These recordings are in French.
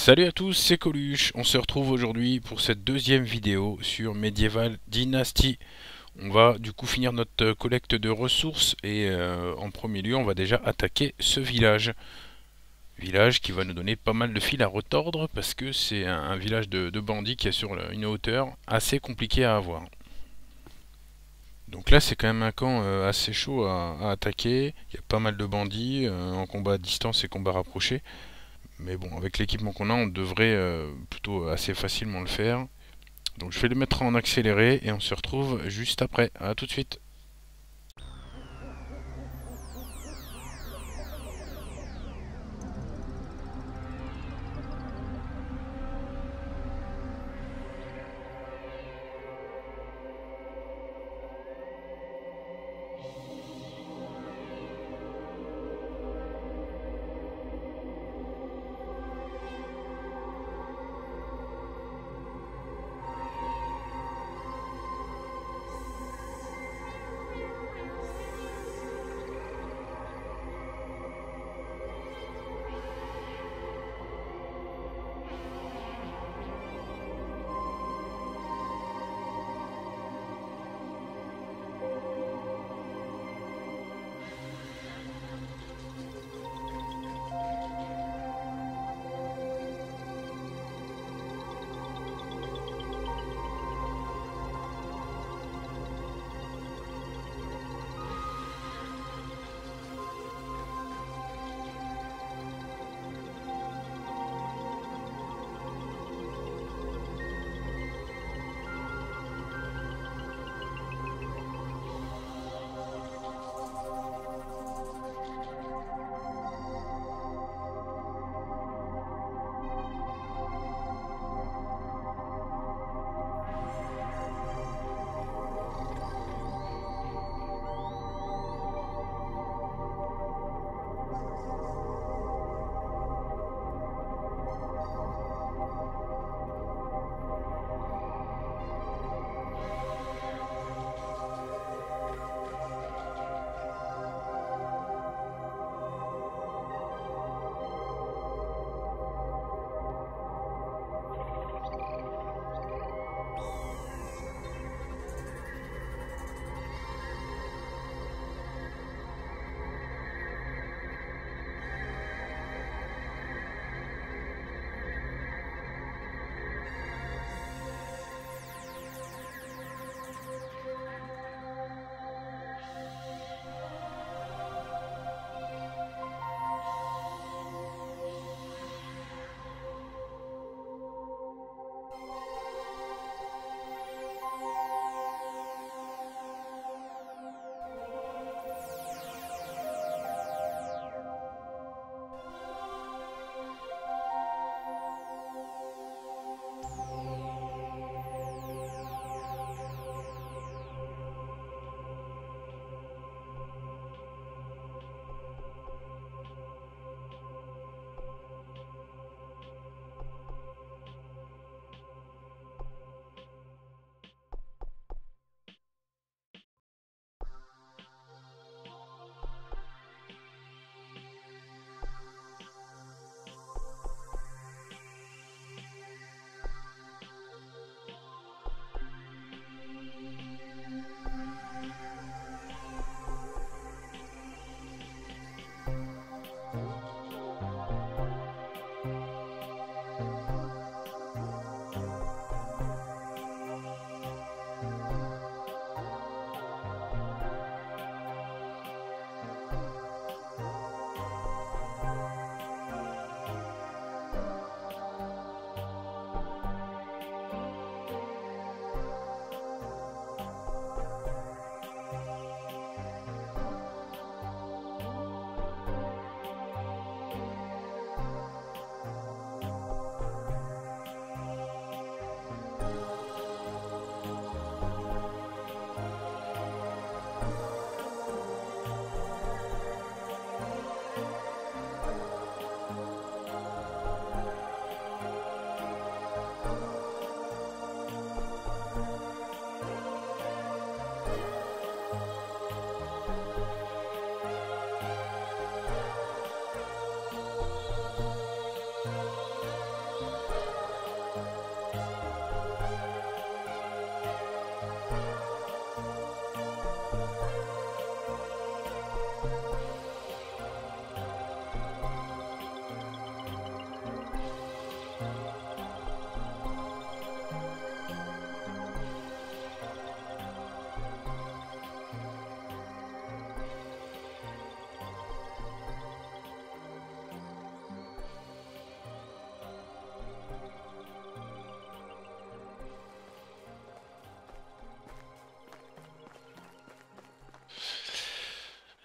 Salut à tous, c'est Coluche. On se retrouve aujourd'hui pour cette deuxième vidéo sur Medieval Dynasty. On va du coup finir notre collecte de ressources et en premier lieu on va déjà attaquer ce village. Village qui va nous donner pas mal de fil à retordre parce que c'est un village de bandits qui est sur une hauteur assez compliquée à avoir. Donc là c'est quand même un camp assez chaud à attaquer. Il y a pas mal de bandits en combat à distance et combat rapproché. Mais bon, avec l'équipement qu'on a, on devrait plutôt assez facilement le faire. Donc je vais le mettre en accéléré et on se retrouve juste après. A tout de suite.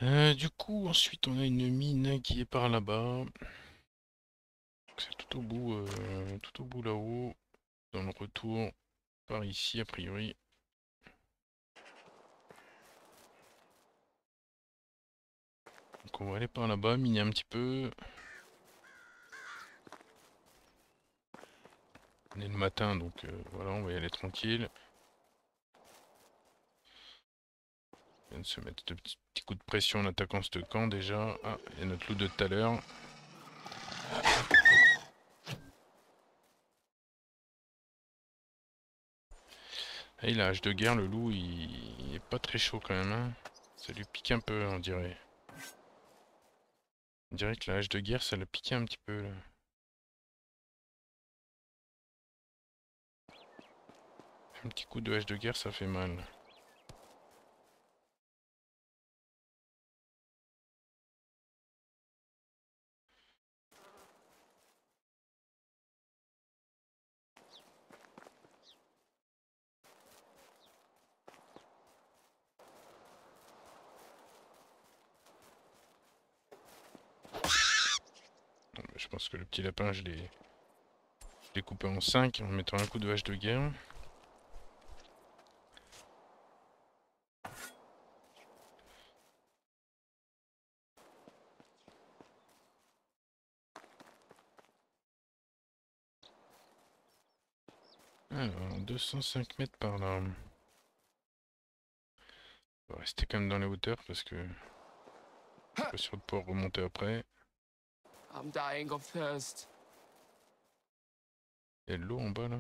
Du coup, ensuite, on a une mine qui est par là-bas. C'est tout au bout là-haut. Dans le retour, par ici, a priori. Donc on va aller par là-bas, miner un petit peu. On est le matin, donc voilà, on va y aller tranquille. On vient de se mettre ce petit coup de pression en attaquant ce camp déjà. Ah, il y a notre loup de tout à l'heure. Ah, il a hache de guerre, le loup, il est pas très chaud quand même. Hein. Ça lui pique un peu, on dirait. On dirait que la hache de guerre, ça le piqué un petit peu là. Un petit coup de hache de guerre, ça fait mal. Bon, bah, je pense que le petit lapin, je l'ai coupé en 5 en mettant un coup de hache de guerre. Alors, 205 mètres par là. On va rester quand même dans les hauteurs parce que je suis pas sûr de pouvoir remonter après. I'm dying of thirst. Il y a de l'eau en bas là.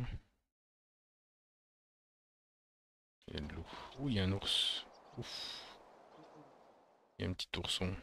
Il y a de l'eau. Ouh, il y a un ours. Ouf. Il y a un petit ourson.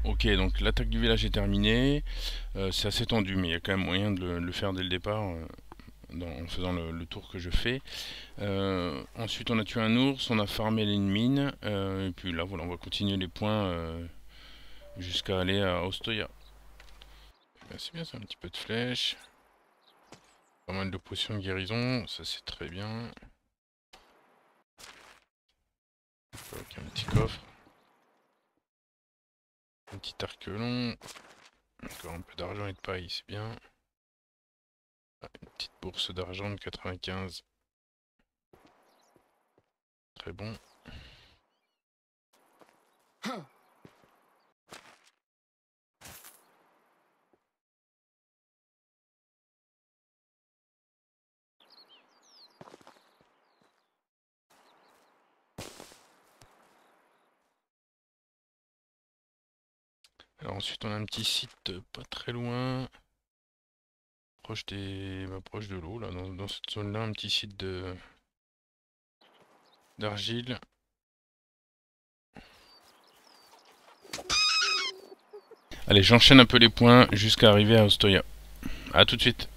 Ok, donc l'attaque du village est terminée. C'est assez tendu, mais il y a quand même moyen de le faire dès le départ en faisant le tour que je fais. Ensuite, on a tué un ours, on a farmé les mines, et puis là, voilà, on va continuer les points jusqu'à aller à Ostoya. Ben, c'est bien, ça, un petit peu de flèches. Pas mal de potions de guérison, ça c'est très bien. Ok, un petit coffre. petit arc long. Encore un peu d'argent et de paille, c'est bien. Ah, une petite bourse d'argent de 95. Très bon. Alors ensuite on a un petit site pas très loin. Proche de l'eau, là, dans cette zone-là, un petit site d'argile. Allez, j'enchaîne un peu les points jusqu'à arriver à Ostoia. A tout de suite.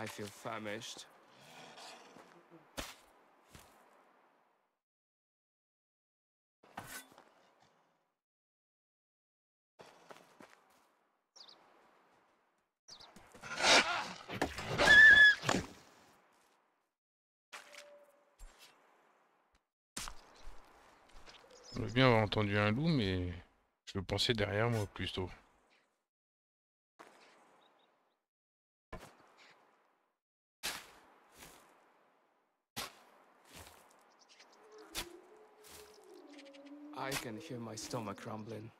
I feel famished. On veut bien avoir entendu un loup, mais je le pensais derrière moi plutôt. I can hear my stomach rumbling.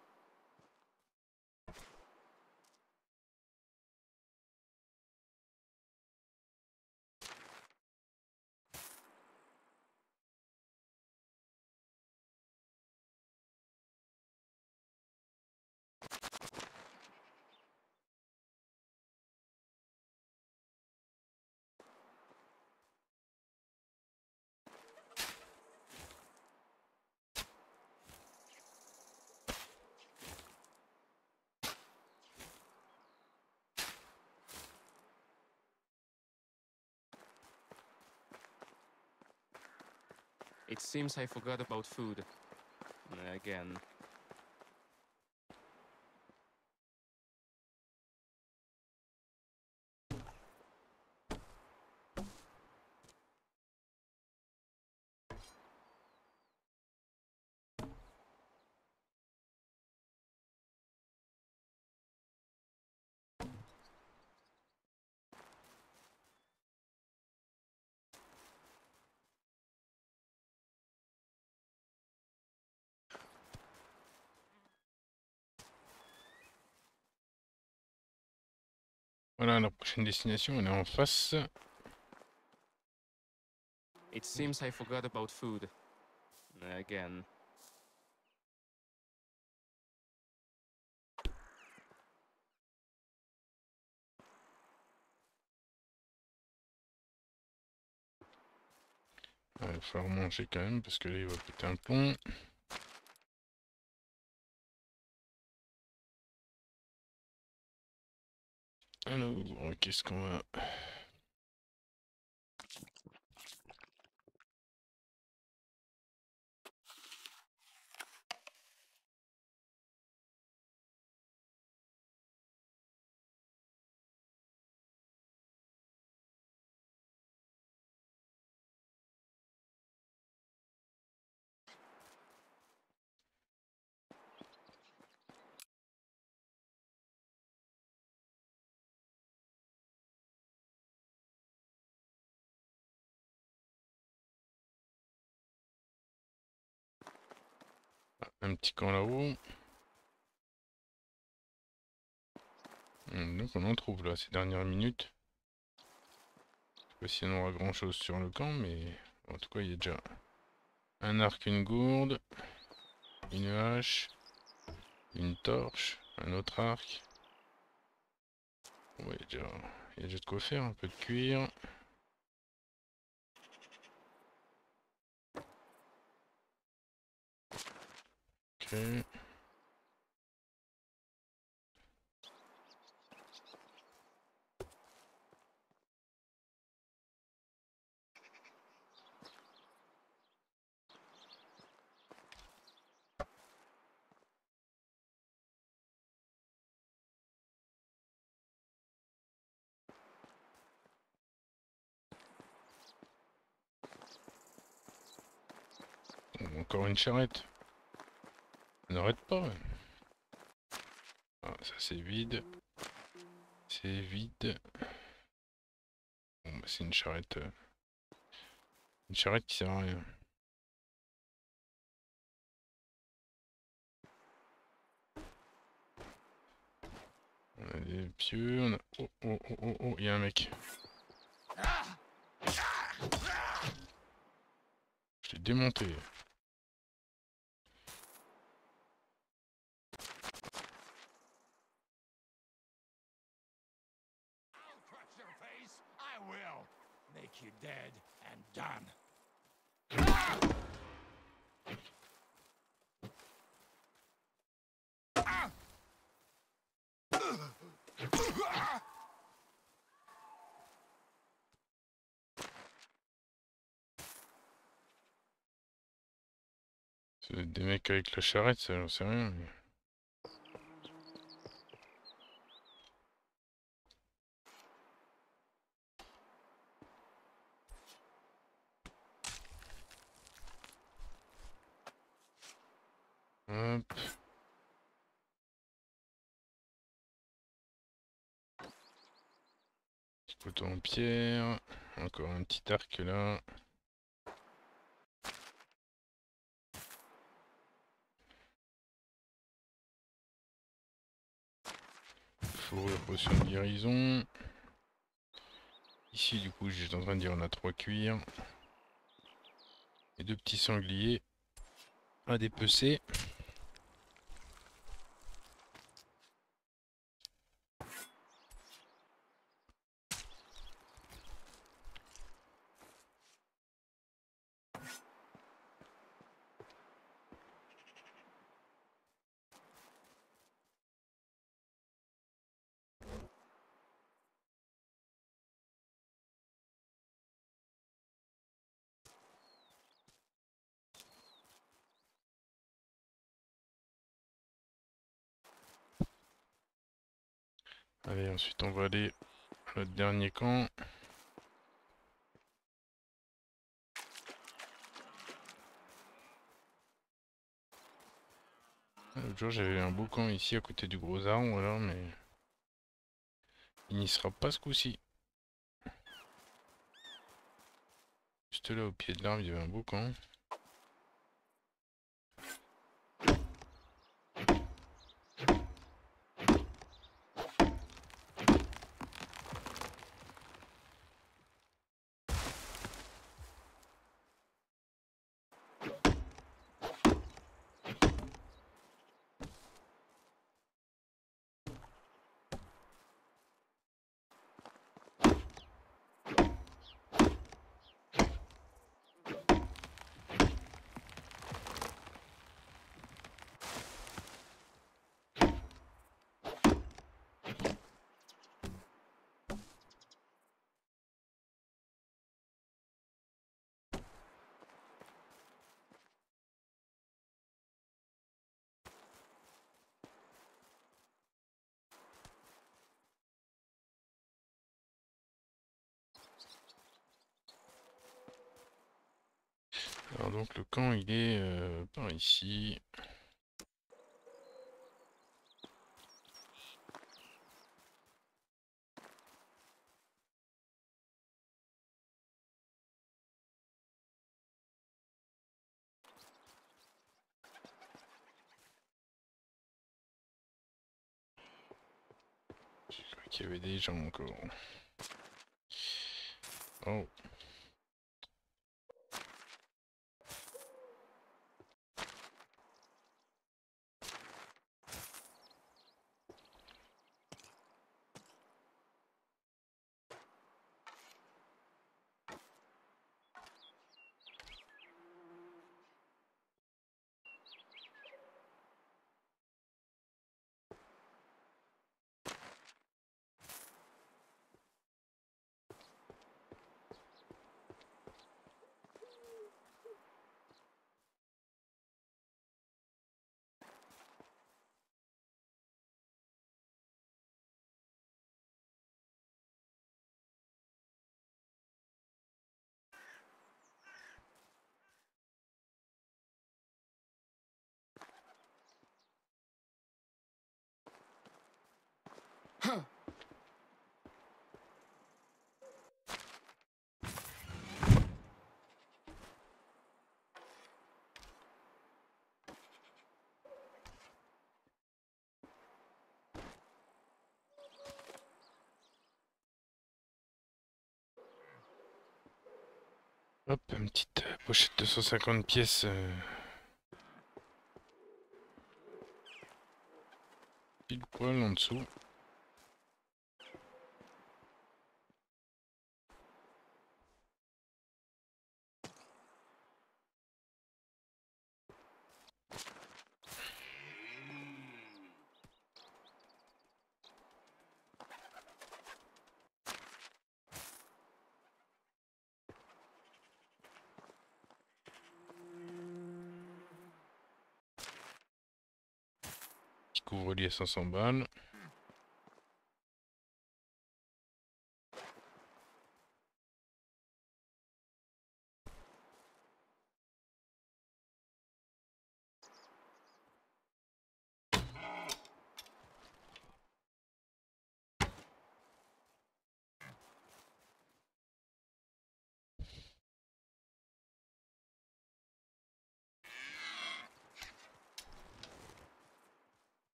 It seems I forgot about food. Again. Voilà, la prochaine destination, on est en face. It seems I forgot about food. Again. Il va falloir manger quand même, parce que là, il va péter un plomb. Alors, qu'est-ce qu'on va... Un petit camp là-haut. Donc on en trouve là ces dernières minutes. Je sais pas si on aura grand chose sur le camp, mais en tout cas il y a déjà un arc, une gourde, une hache, une torche, un autre arc. Ouais, il y a déjà de quoi faire, un peu de cuir. Ok. Bon, encore une charrette. On n'arrête pas. Ouais. Ah, ça c'est vide. C'est vide. Bon, bah, c'est une charrette. Une charrette qui sert à rien. On a des pieux, on a... Oh, oh, oh, oh, oh, il y a un mec. Je l'ai démonté. I'll crush your face. I will. Make you dead and done. C'est des mecs avec la charrette, ça, j'en sais rien. Hop. Petit poteau en pierre. Encore un petit arc là. Fourrure, potion de guérison. Ici, du coup, j'étais en train de dire, on a 3 cuirs. Et 2 petits sangliers à dépecer. Allez, ensuite on va aller à notre dernier camp. L'autre jour j'avais un beau camp ici à côté du gros arbre là, mais il n'y sera pas ce coup-ci. Juste là au pied de l'arbre il y avait un beau camp. Alors donc le camp il est par ici. Je crois qu'il y avait des gens encore. Oh. Hop, une petite pochette de 150 pièces. Pile poil en dessous. couvre-lit à 500 balles.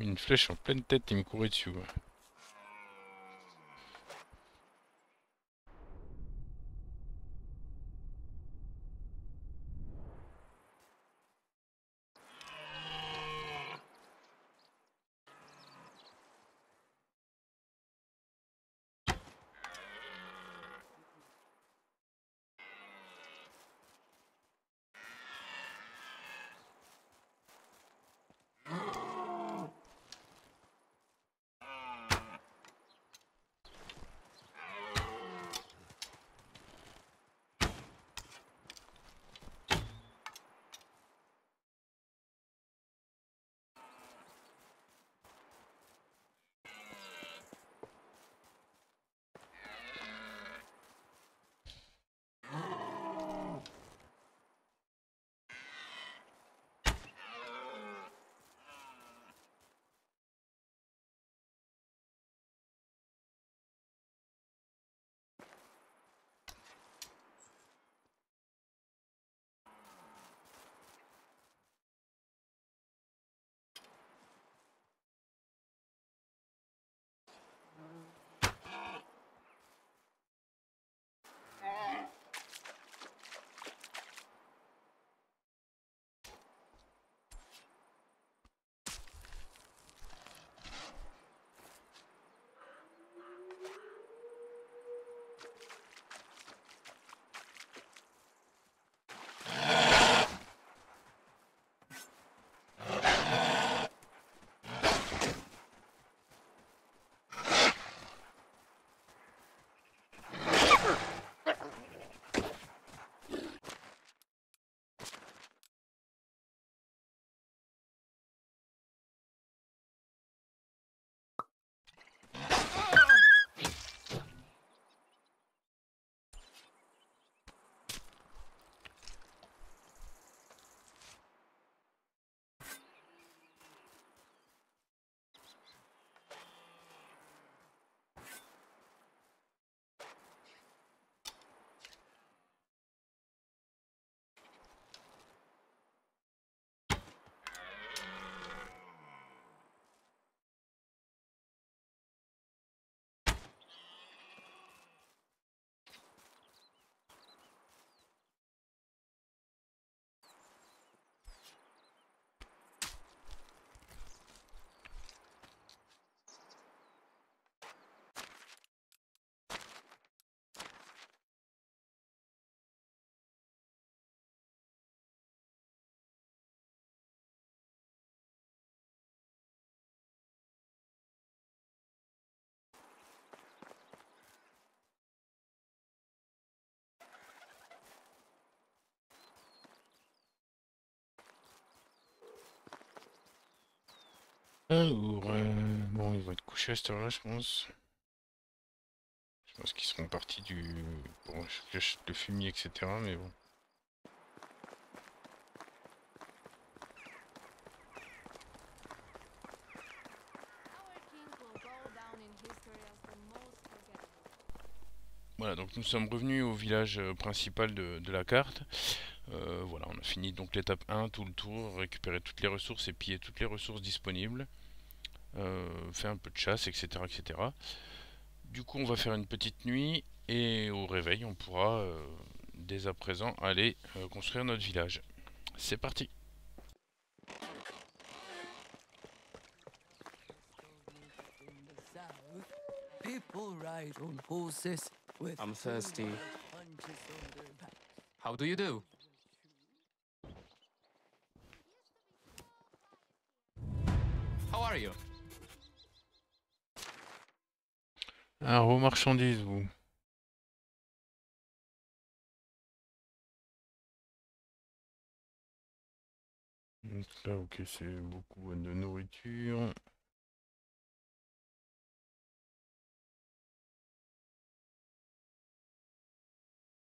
Une flèche en pleine tête, il me courait dessus. Ouais. Bon, ils vont être couchés à cette heure-là, je pense. Je pense qu'ils seront partis du... Bon, je cache le fumier, etc. Mais bon. Voilà, donc nous sommes revenus au village principal de la carte. Voilà, on a fini donc l'étape 1, tout le tour, récupérer toutes les ressources et piller toutes les ressources disponibles. Fait un peu de chasse, etc., etc. Du coup, on va faire une petite nuit et au réveil, on pourra dès à présent aller construire notre village. C'est parti. In the south, people ride on horses with I'm thirsty. punches on their back. How do you do? How are you? Ah, vos marchandises, vous. Donc là, ok, c'est beaucoup de nourriture.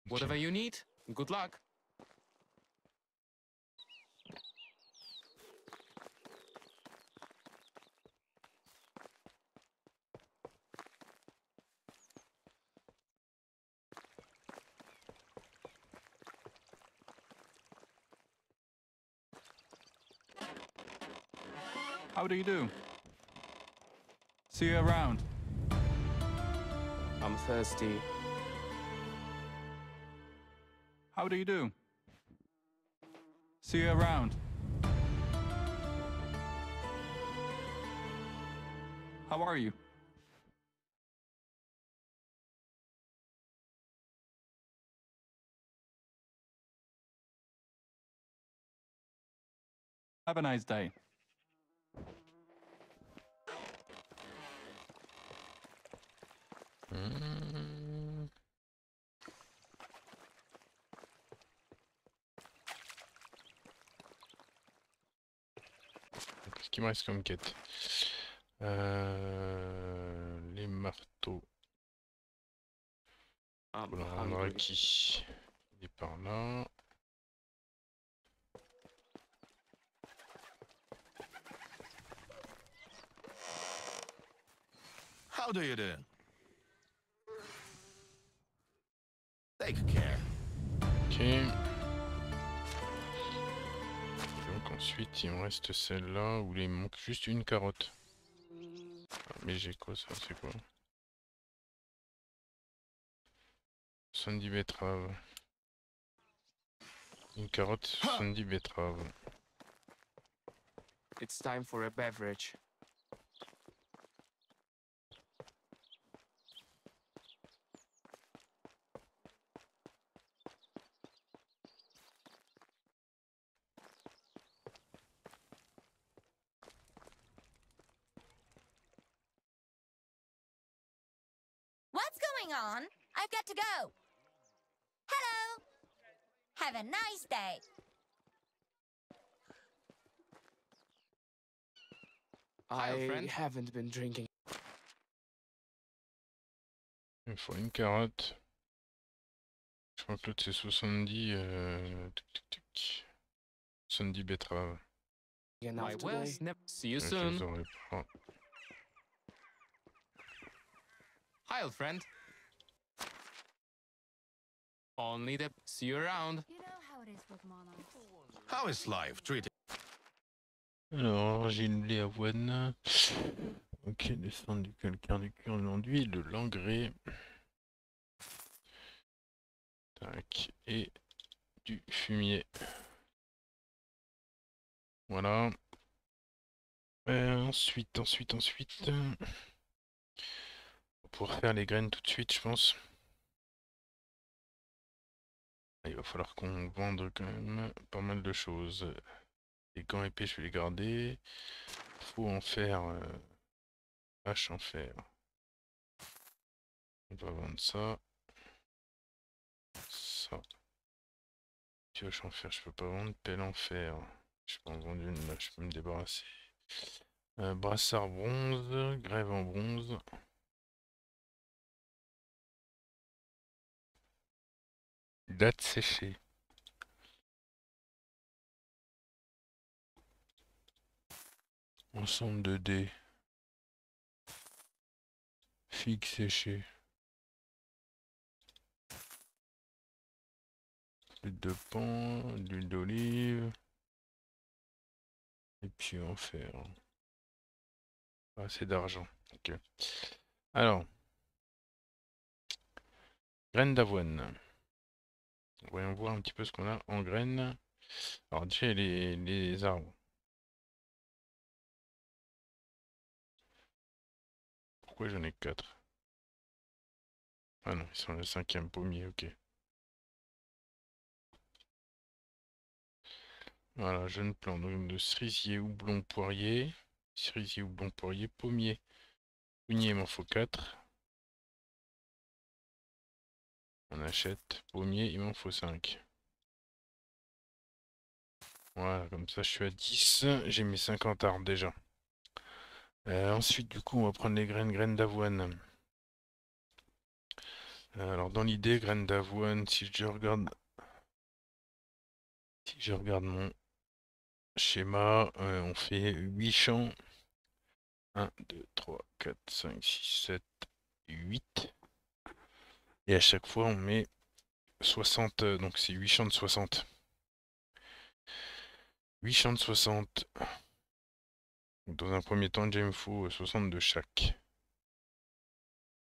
Whatever you need, good luck. How do you do? See you around. I'm thirsty. How do you do? See you around. How are you? Have a nice day. Hmm. Qu'est-ce qu'il me reste comme quête? Les marteaux. I'm Faut le rendre à hungry. qui? Il est par là. How do you do? Take care. Ok. Et donc ensuite, il me reste celle-là où il me manque juste une carotte. Ah, mais j'ai quoi ça? C'est quoi? 70 betteraves. Une carotte, 70 betteraves. It's time for a beverage. What's going on? I've got to go. Hello. Have a nice day. I friend. haven't been drinking. Il me faut une carotte. Je crois que l'autre c'est 70. Tic, tic, tic. 70 betteraves. Enough My today. wares never. See you Je soon. les aurais pas. Hi, old friend. Only the see you around. You know how it is with monarchs. How is life treating? Alors, j'ai le blé avoine. Ok, descendre du calcaire, du cuir, de l'enduit, de l'engrais. Tac, et du fumier. Voilà. Ensuite, on va pouvoir faire les graines tout de suite, je pense. Il va falloir qu'on vende quand même pas mal de choses. Les gants épais, je vais les garder. Faut en faire. Hache en fer. On va vendre ça. Ça. Pioche en fer, je peux pas vendre. Pelle en fer. Je peux en vendre une là, je peux me débarrasser. Brassard bronze, grève en bronze. Date séchée. Ensemble de dés. Figue séchée. Huile de pan, d'huile d'olive. Et puis en fer. Pas assez d'argent. Ok. Alors. Graines d'avoine. Voyons voir un petit peu ce qu'on a en graines. Alors déjà les arbres. Pourquoi j'en ai 4? Ah non, ils sont le 5e pommier, ok. Voilà, jeune plant. Donc de cerisier, houblon, poirier. Cerisier, houblon, poirier, pommier. Prunier, il m'en faut 4. On achète. Pommier, il m'en faut 5. Voilà, comme ça je suis à 10. J'ai mis 50 arbres déjà. Ensuite, du coup, on va prendre les graines d'avoine. Alors, dans l'idée, graines d'avoine, si je regarde mon schéma, on fait 8 champs. 1, 2, 3, 4, 5, 6, 7, 8. Et à chaque fois, on met 60, donc c'est 8 champs de 60. 8 champs de 60. Dans un premier temps, déjà, il me faut 60 de chaque.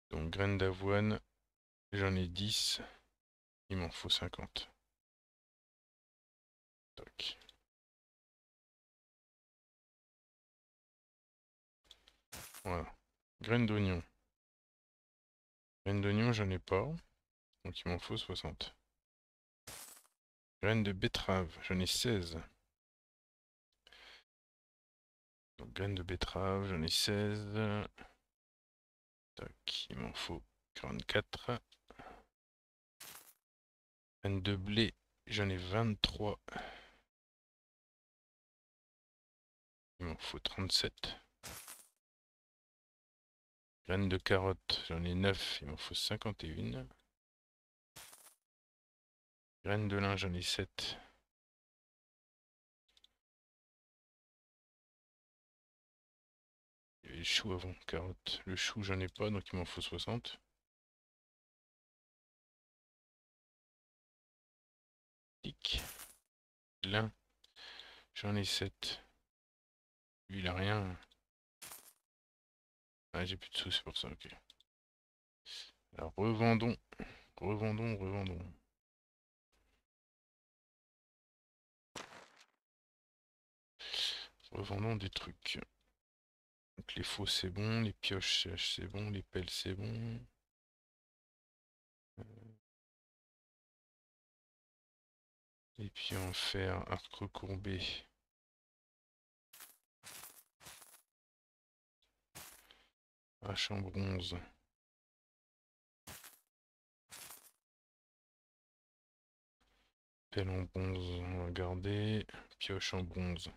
Donc, graines d'avoine, j'en ai 10. Il m'en faut 50. Tac. Voilà. Graines d'oignon. Graines d'oignon, j'en ai pas. Donc, il m'en faut 60. Graines de betterave, j'en ai 16. Donc, graines de betterave, j'en ai 16. Tac, il m'en faut 44. Graines de blé, j'en ai 23. Il m'en faut 37. Graines de carottes, j'en ai 9. Il m'en faut 51. Graines de lin, j'en ai 7. Il y avait le chou avant, carottes. Le chou, j'en ai pas, donc il m'en faut 60. Tic. Lin, j'en ai 7. Lui, il a rien. Ah, j'ai plus de sous, c'est pour ça, ok. Alors, revendons. Revendons. Revendons des trucs. Donc, les faux, c'est bon. Les pioches sèches, c'est bon. Les pelles, c'est bon. Et puis, en fer, arc recourbé. Hache en bronze. Pelle en bronze, on va garder. Pioche en bronze.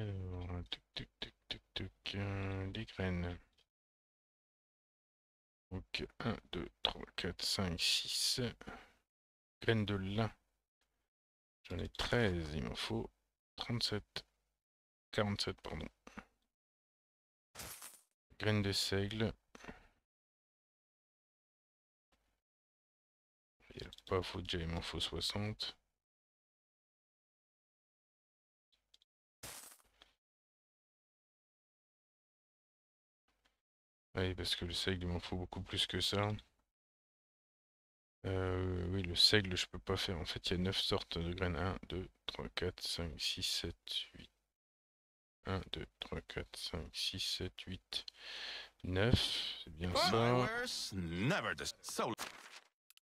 Alors, des graines. Donc 1, 2, 3, 4, 5, 6. Graines de lin. J'en ai 13, il m'en faut 37. 47, pardon. graines de seigle. Il n'y a pas faut déjà, il m'en faut 60. Oui, parce que le seigle, il m'en faut beaucoup plus que ça. Oui, le seigle, je peux pas faire. En fait, il y a 9 sortes de graines. 1, 2, 3, 4, 5, 6, 7, 8. 1, 2, 3, 4, 5, 6, 7, 8, 9. C'est bien ça. Worse, never this. So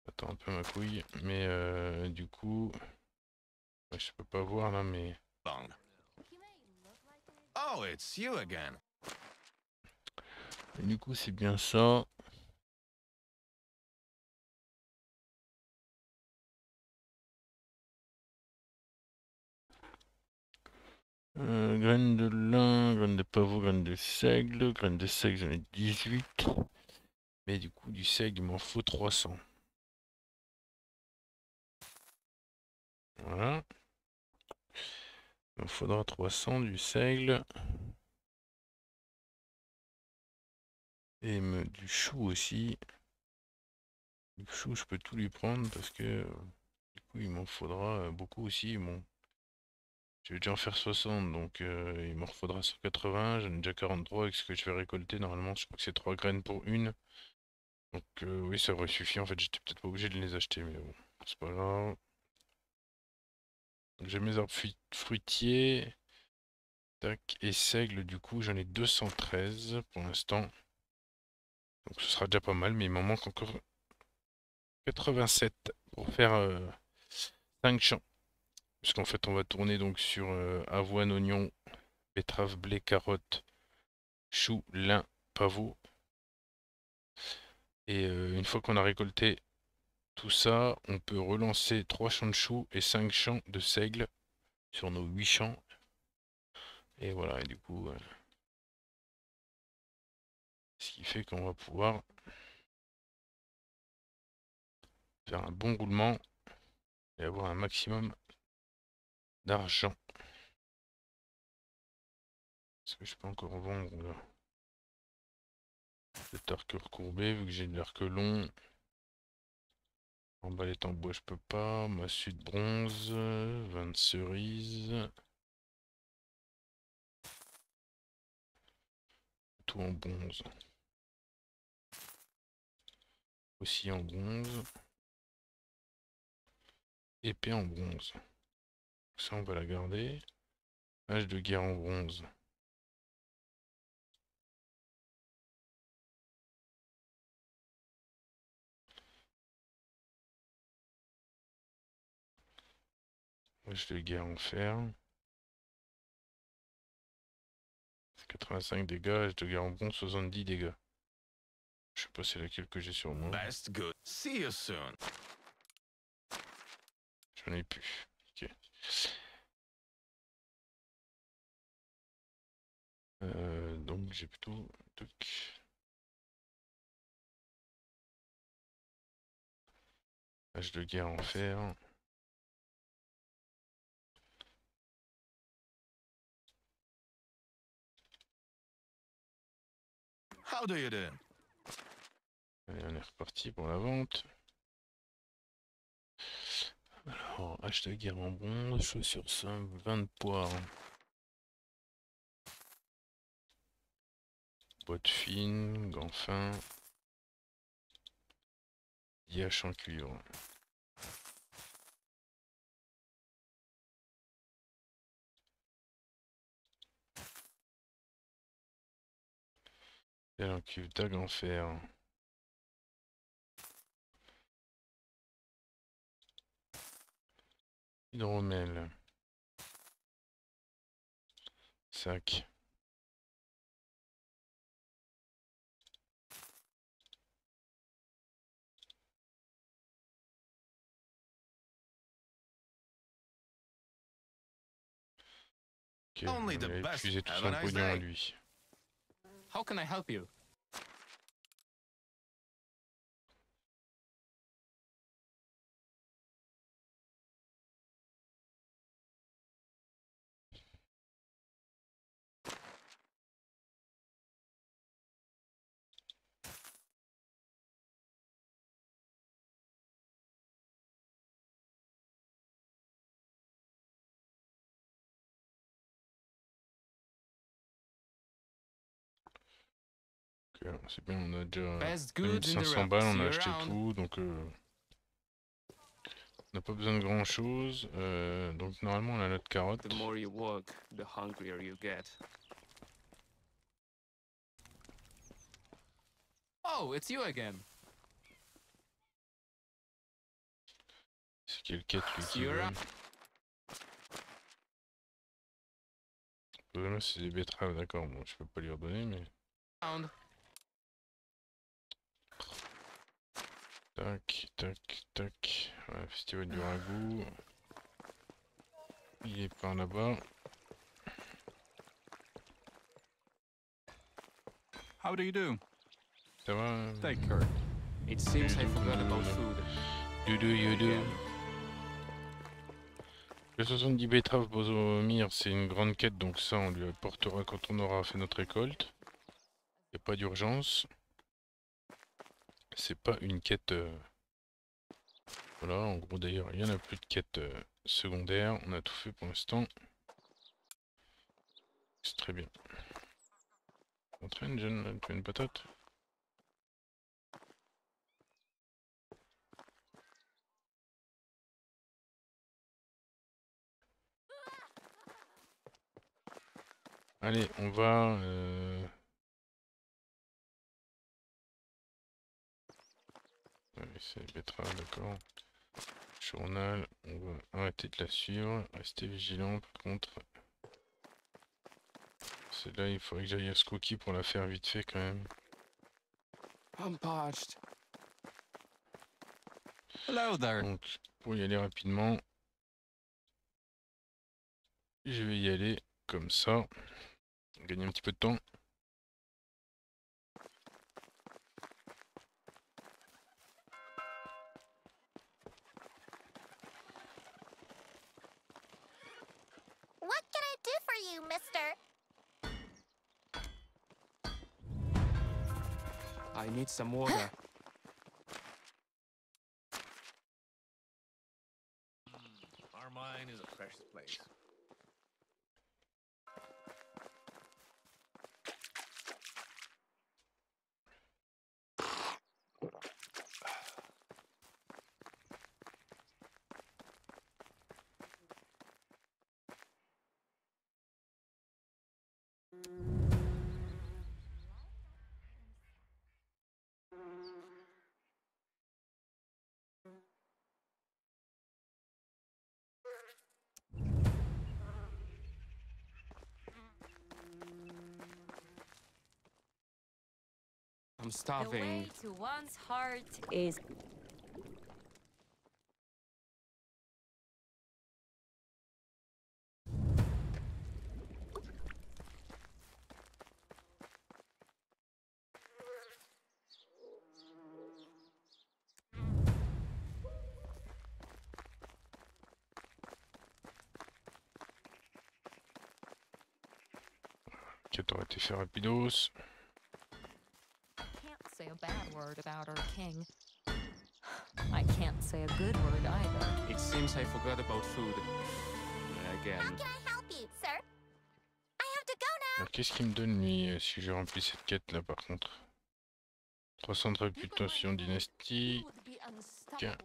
Attends un peu ma couille. Mais du coup... ouais, je peux pas voir là, mais... long. Oh, it's you again. Et du coup, c'est bien ça. Graines de lin, graines de pavot, graines de seigle. Graines de seigle, j'en ai 18. Mais du coup, du seigle, il m'en faut 300. Voilà. Il m'en faudra 300 du seigle. Et du chou aussi. Du chou, je peux tout lui prendre parce que du coup, il m'en faudra beaucoup aussi. Bon, je vais déjà en faire 60, donc il m'en faudra 180. J'en ai déjà 43 avec ce que je vais récolter. Normalement, je crois que c'est 3 graines pour une. Donc oui, ça aurait suffi. En fait, j'étais peut-être pas obligé de les acheter, mais bon, c'est pas grave. J'ai mes arbres fruitiers. Tac, et seigle, du coup, j'en ai 213 pour l'instant. Donc ce sera déjà pas mal, mais il m'en manque encore 87 pour faire 5 champs. Puisqu'en fait, on va tourner donc sur avoine, oignon, betterave, blé, carotte, chou, lin, pavot. Et une fois qu'on a récolté tout ça, on peut relancer 3 champs de choux et 5 champs de seigle sur nos 8 champs. Et voilà, et du coup, ce qui fait qu'on va pouvoir faire un bon roulement et avoir un maximum d'argent. Est-ce que je peux encore vendre là cet arc recourbé vu que j'ai de l'arc long? Emballette en bois, je peux pas. Massue de bronze, 20 cerises. Tout en bronze. Aussi en bronze. Épée en bronze. Ça, on va la garder. Hache de guerre en bronze. Hache de guerre en fer. 85 dégâts. Hache de guerre en bronze, 70 dégâts. Je sais pas c'est laquelle que j'ai sur moi. Best good. See you soon. J'en ai plus. Ok. Donc j'ai plutôt... Hache de guerre en fer. How do you do? Allez, on est reparti pour la vente. Alors, hache de guerre en bronze, chaussures simples, 20 de poire. Boîte fine, gants fins. 10 haches en cuivre. Pelle en cuivre, dague en fer. Hydromel. Sac. Ok, Only on the a best. épuisé tout Have son a nice pognon à day. lui. How can I help you? c'est bien, on a déjà Best goods in the 1500 room. balles, on See a you acheté around. tout, donc on n'a pas besoin de grand chose. Donc normalement on a notre carotte. The more you work, the hungrier you get. Oh, it's you again. C'est quelle quête lui See qui you veut? around. Là c'est des betteraves, d'accord, bon je peux pas lui redonner mais... Tac, tac, tac. Ouais, festival du ragoût. Il est par là-bas. How do you do? Ça va? Steak curd. It seems I forgot about food. You do. Again. Le 70 betteraves Bosomir, c'est une grande quête, donc ça on lui apportera quand on aura fait notre récolte. Y a pas d'urgence. C'est pas une quête... Voilà, en gros d'ailleurs, il n'y en a plus de quête secondaire. On a tout fait pour l'instant. C'est très bien. Entraîne, jeune, tu as une patate? Allez, on va... Ouais, c'est betterave, d'accord. Journal, on va arrêter de la suivre. Rester vigilant, par contre. Celle-là, il faudrait que j'aille à ce cookie pour la faire vite fait quand même. I'm parched. Hello there. Donc, pour y aller rapidement, je vais y aller comme ça. Gagner un petit peu de temps. What can I do for you, mister? I need some water. Our mine is a precious place. I'm The starving. way to one's heart is Quête aurait été fait rapidos. can't say a bad word about our king. I can't say a good word either. It seems I forgot about food. How Again. can I help you, sir? I have to go now. Alors qu'est-ce qu'il me donne lui si je remplis cette quête là par contre? 300 de réputation dynastique. Would be unstoppable.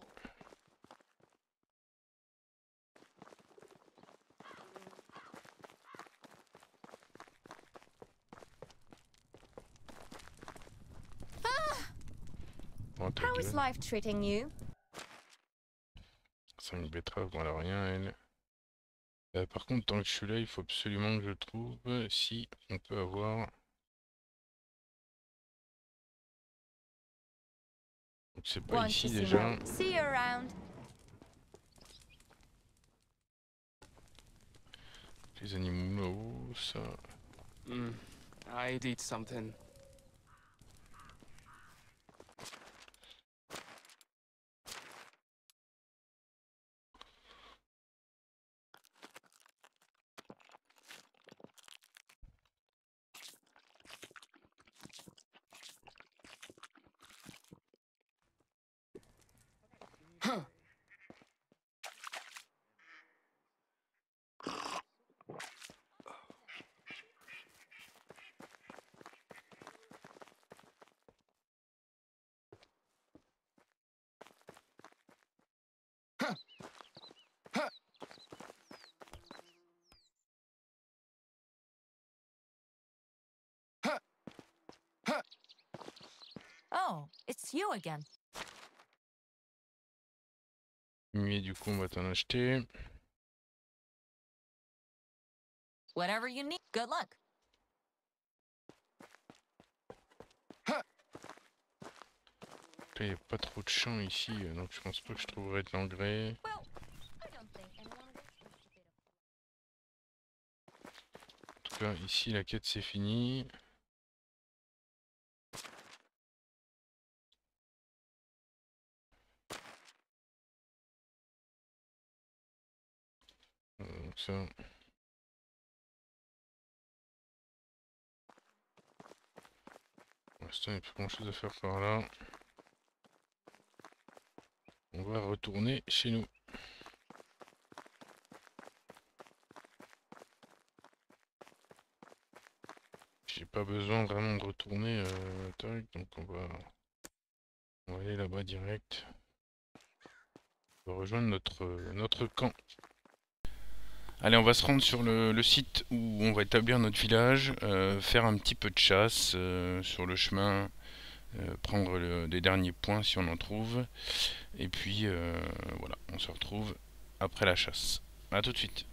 Bon, ta How is gueule. life treating you? 5 betteraves, bon elle a rien elle. Par contre tant que je suis là, il faut absolument que je trouve si on peut avoir... Donc c'est pas ici déjà. See you around. Les animaux là-haut, ça... I did something. it's you again. Mais du coup, on va t'en acheter. Whatever you need. Good luck. Il n'y a pas trop de champs ici, donc je pense pas que je trouverai de l'engrais. Well, I don't think anyone wants to bit of En tout cas, ici, la quête c'est fini. Donc ça... Pour l'instant, il n'y a plus grand chose à faire par là. On va retourner chez nous. J'ai pas besoin vraiment de retourner tac, donc on va aller là-bas direct. On va rejoindre notre camp. Allez, on va se rendre sur le site où on va établir notre village, faire un petit peu de chasse sur le chemin, prendre des derniers points si on en trouve. Et puis voilà, on se retrouve après la chasse. A tout de suite.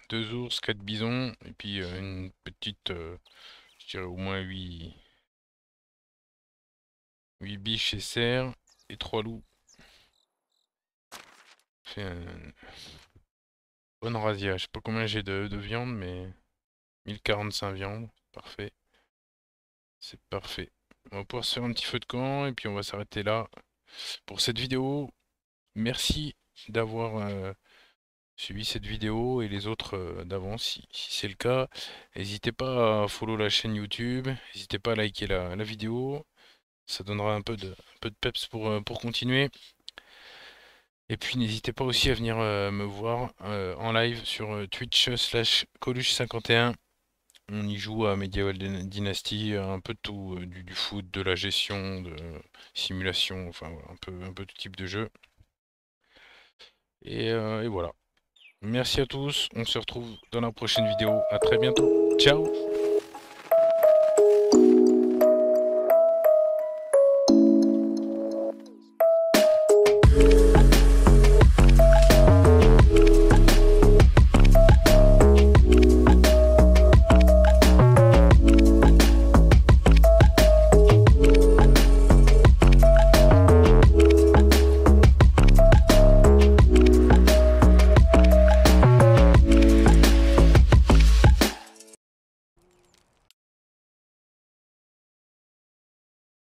2 ours, 4 bisons, et puis une petite, je dirais au moins 8 biches et cerfs, et 3 loups. Fait un bon razzia. Je sais pas combien j'ai de viande, mais 1045 viandes, parfait. C'est parfait. On va pouvoir se faire un petit feu de camp, et puis on va s'arrêter là pour cette vidéo. Merci d'avoir suivi cette vidéo et les autres d'avant si c'est le cas. N'hésitez pas à follow la chaîne YouTube, n'hésitez pas à liker la vidéo, ça donnera un peu de peps pour continuer. Et puis n'hésitez pas aussi à venir me voir en live sur Twitch /Coluche51. On y joue à Medieval Dynasty, un peu de tout, du foot, de la gestion, de simulation, enfin voilà, un peu tout type de jeu. Et voilà. Merci à tous, on se retrouve dans la prochaine vidéo. À très bientôt. Ciao!